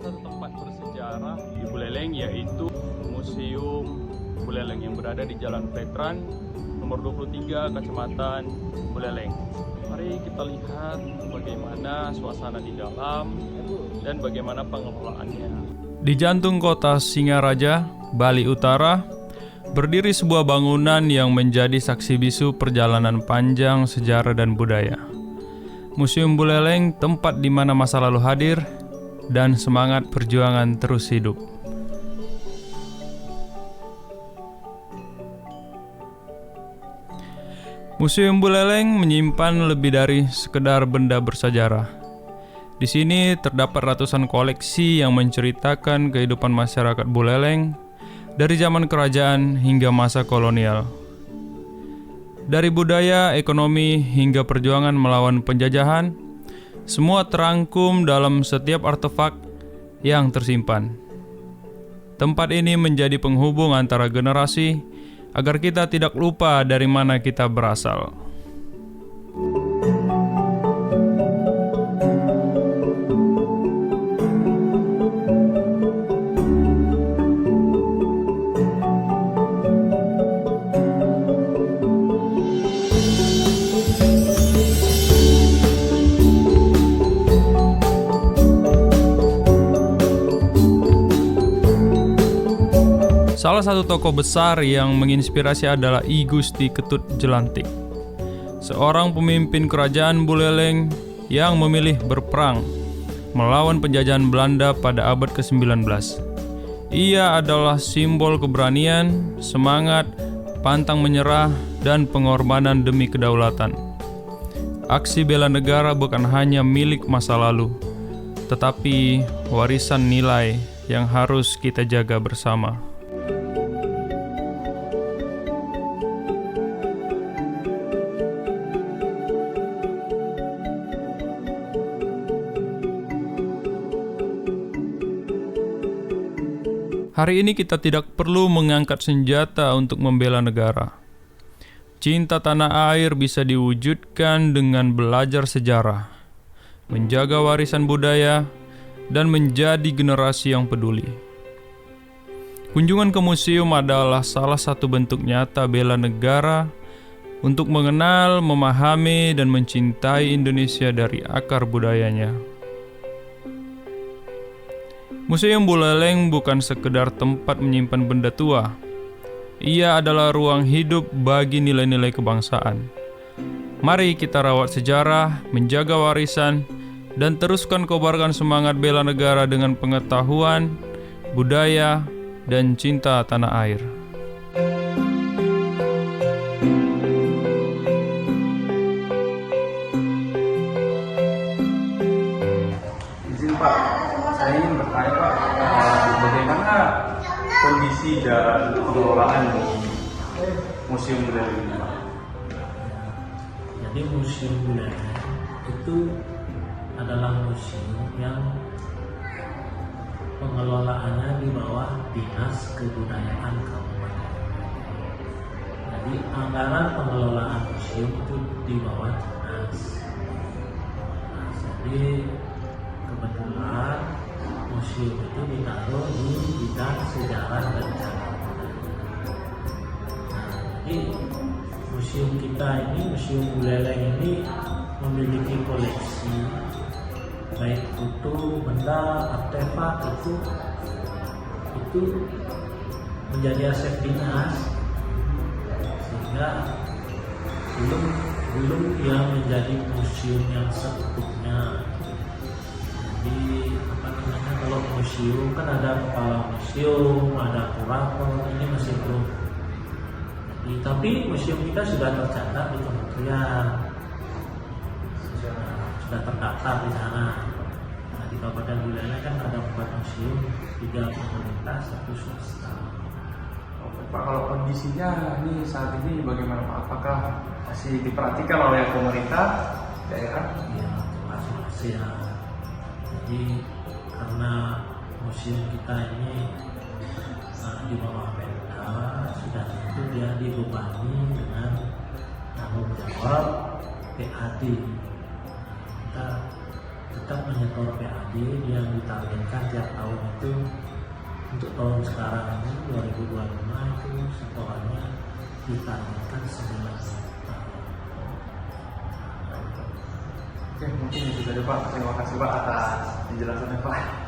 satu tempat bersejarah di Buleleng, yaitu Museum Buleleng yang berada di Jalan Veteran nomor 23 Kecamatan Buleleng. Mari kita lihat bagaimana suasana di dalam dan bagaimana pengelolaannya. Di jantung kota Singaraja, Bali Utara, berdiri sebuah bangunan yang menjadi saksi bisu perjalanan panjang sejarah dan budaya. Museum Buleleng, tempat di mana masa lalu hadir dan semangat perjuangan terus hidup. Museum Buleleng menyimpan lebih dari sekedar benda bersejarah. Di sini terdapat ratusan koleksi yang menceritakan kehidupan masyarakat Buleleng dari zaman kerajaan hingga masa kolonial. Dari budaya, ekonomi, hingga perjuangan melawan penjajahan, semua terangkum dalam setiap artefak yang tersimpan. Tempat ini menjadi penghubung antara generasi agar kita tidak lupa dari mana kita berasal. Salah satu tokoh besar yang menginspirasi adalah I Gusti Ketut Jelantik, seorang pemimpin kerajaan Buleleng yang memilih berperang melawan penjajahan Belanda pada abad ke-19. Ia adalah simbol keberanian, semangat, pantang menyerah, dan pengorbanan demi kedaulatan. Aksi bela negara bukan hanya milik masa lalu, tetapi warisan nilai yang harus kita jaga bersama. Hari ini kita tidak perlu mengangkat senjata untuk membela negara. Cinta tanah air bisa diwujudkan dengan belajar sejarah, menjaga warisan budaya, dan menjadi generasi yang peduli. Kunjungan ke museum adalah salah satu bentuk nyata bela negara untuk mengenal, memahami, dan mencintai Indonesia dari akar budayanya. Museum Buleleng bukan sekedar tempat menyimpan benda tua. Ia adalah ruang hidup bagi nilai-nilai kebangsaan. Mari kita rawat sejarah, menjaga warisan, dan teruskan kobarkan semangat bela negara dengan pengetahuan, budaya, dan cinta tanah air. Izin Pak, saya ingin bertanya Pak, bagaimana kondisi dan pengelolaan di Museum Buleleng ini Pak? Jadi Museum Buleleng itu adalah museum yang pengelolaannya di bawah Dinas Kebudayaan Kabupaten. Jadi anggaran pengelolaan museum itu di bawah dinas. Jadi kebetulan museum itu ditaruh di bidang sejarah dan cagar budaya. Jadi museum kita ini, Museum Buleleng ini memiliki koleksi baik foto, benda, artefak itu menjadi aset dinas, sehingga belum yang menjadi museum yang seutuhnya. Jadi kalau museum kan ada kepala museum, ada kurator, ini masih belum. Tapi museum kita sudah tercatat di kementerian, sudah terdaftar di sana. Nah, di Kabupaten Buleleng kan ada 4 museum, 3 pemerintah, 1 swasta. Oke Pak, kalau kondisinya ini saat ini bagaimana Pak? Apakah masih diperhatikan oleh pemerintah daerah? Ya, masih ya. Jadi karena museum kita ini di bawah Pemda, sudah tentu dia dibebani dengan tanggung jawab PAD. Kita tetap menyetor PAD yang ditargetkan tiap tahun itu. Untuk tahun sekarang ini 2025 itu setorannya ditargetkan 9 juta. Oke, mungkin itu saja Pak. Terima kasih Pak atas penjelasannya Pak.